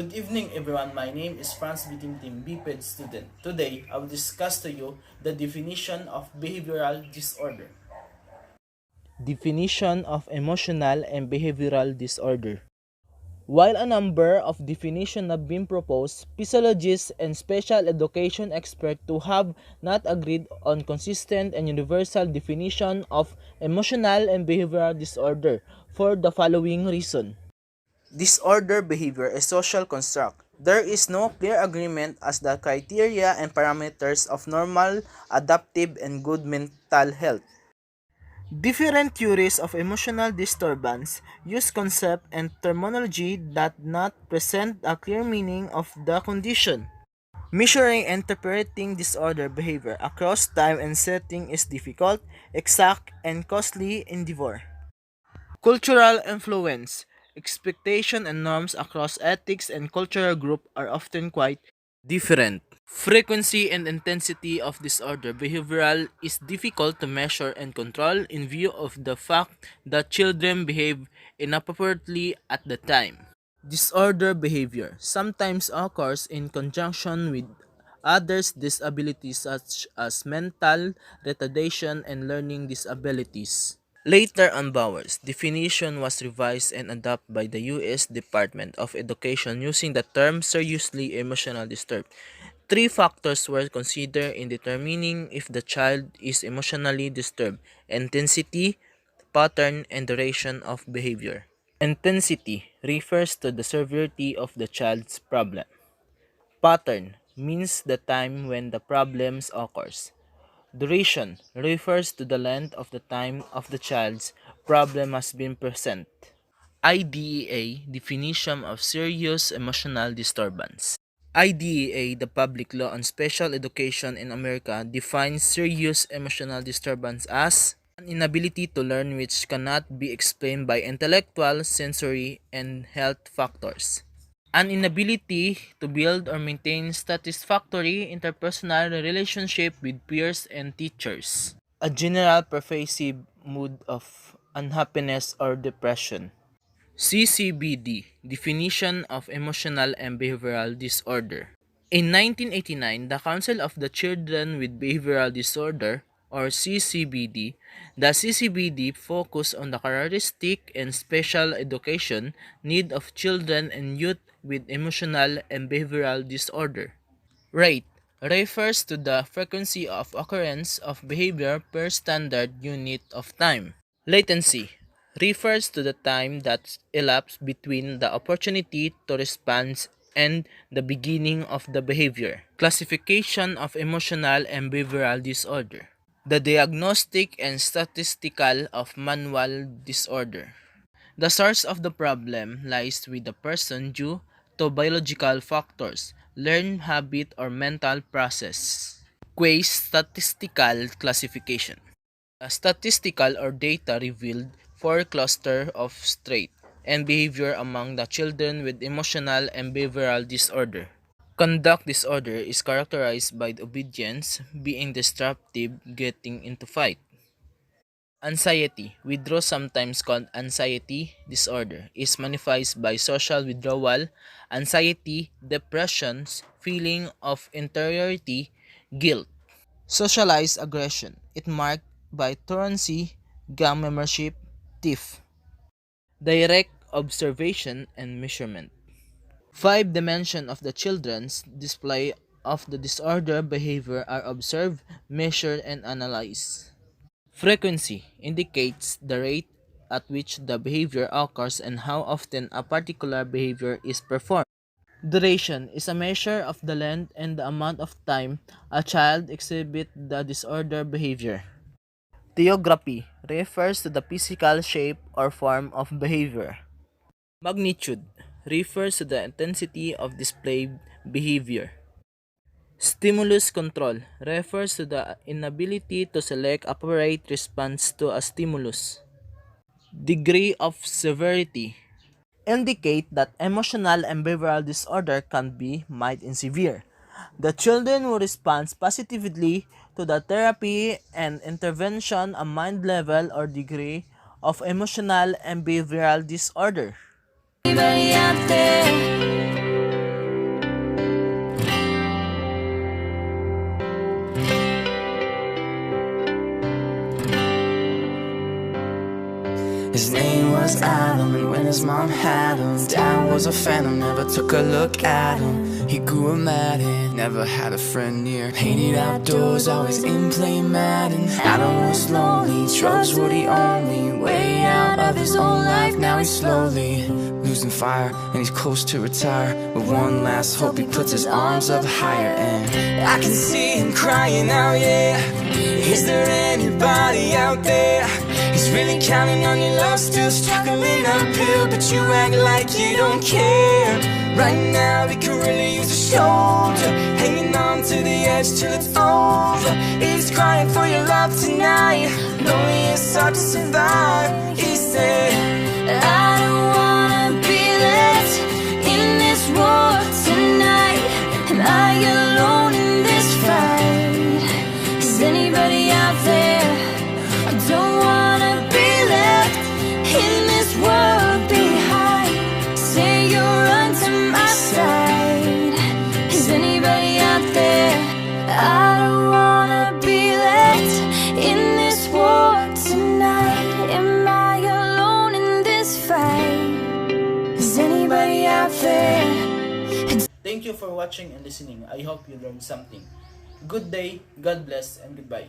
Good evening everyone, my name is Franz Bitintim, BPED student. Today, I will discuss to you the definition of behavioral disorder. Definition of emotional and behavioral disorder. While a number of definitions have been proposed, physiologists and special education experts to have not agreed on consistent and universal definition of emotional and behavioral disorder for the following reason. Disorder behavior is social construct. There is no clear agreement as the criteria and parameters of normal, adaptive, and good mental health. Different theories of emotional disturbance use concept and terminology that not present a clear meaning of the condition. Measuring and interpreting disorder behavior across time and setting is difficult, exact, and costly endeavor. Cultural influence, expectation and norms across ethics and cultural group are often quite different. Frequency and intensity of disorder behavioral is difficult to measure and control in view of the fact that children behave inappropriately at the time. Disorder behavior sometimes occurs in conjunction with others disabilities such as mental retardation and learning disabilities. Later on, Bowers' definition was revised and adopted by the U.S. Department of Education using the term seriously emotional disturbed. Three factors were considered in determining if the child is emotionally disturbed: intensity, pattern, and duration of behavior. Intensity refers to the severity of the child's problem. Pattern means the time when the problems occurs. Duration refers to the length of the time of the child's problem has been present. IDEA definition of serious emotional disturbance. IDEA, the public law on special education in America, defines serious emotional disturbance as an inability to learn which cannot be explained by intellectual, sensory, and health factors. An inability to build or maintain satisfactory interpersonal relationship with peers and teachers. A general pervasive mood of unhappiness or depression. CCBD, definition of emotional and behavioral disorder. In 1989, the Council of the Children with Behavioral Disorder, or CCBD, the CCBD focused on the characteristic and special education need of children and youth with emotional and behavioral disorder. Rate refers to the frequency of occurrence of behavior per standard unit of time. Latency refers to the time that elapsed between the opportunity to respond and the beginning of the behavior. Classification of emotional and behavioral disorder. The diagnostic and statistical of manual disorder. The source of the problem lies with the person due to biological factors, learned habit or mental process. Quay's statistical classification. A statistical or data revealed four clusters of trait and behavior among the children with emotional and behavioral disorder. Conduct disorder is characterized by obedience, being disruptive, getting into fight. Anxiety, withdrawal sometimes called anxiety disorder, is manifested by social withdrawal, anxiety, depressions, feeling of interiority, guilt. Socialized aggression, it marked by truancy, gang membership, thief. Direct observation and measurement. Five dimensions of the children's display of the disorder behavior are observed, measured, and analyzed. Frequency indicates the rate at which the behavior occurs and how often a particular behavior is performed. Duration is a measure of the length and the amount of time a child exhibits the disorder behavior. Theography refers to the physical shape or form of behavior. Magnitude refers to the intensity of displayed behavior. Stimulus control refers to the inability to select appropriate response to a stimulus. Degree of severity indicate that emotional and behavioral disorder can be mild and severe. The children who respond positively to the therapy and intervention a mild level or degree of emotional and behavioral disorder. His name was Adam, and when his mom had him, Dad was a phantom, never took a look at him. He grew a Madden, never had a friend near. Hated outdoors, always in play Madden. Adam was lonely, drugs were the only way out of his own life. Now he's slowly losing fire, and he's close to retire. With one last hope, he puts his arms up higher, and I can see him crying out, yeah. Is there anybody out there? He's really counting on your love, still struggling uphill, but you act like you don't care. Right now he could really use a shoulder, hanging on to the edge till it's over. He's crying for your love tonight, lonely it's hard to survive. He said, I don't wanna be left in this war tonight. Am I alone in this fight? Is anybody out there? I don't wanna be left in this world behind. Say you'll run to my side. Is anybody out there? I don't wanna be left in this war tonight. Am I alone in this fight? Is anybody out there? Thank you for watching and listening. I hope you learned something. Good day, God bless, and goodbye.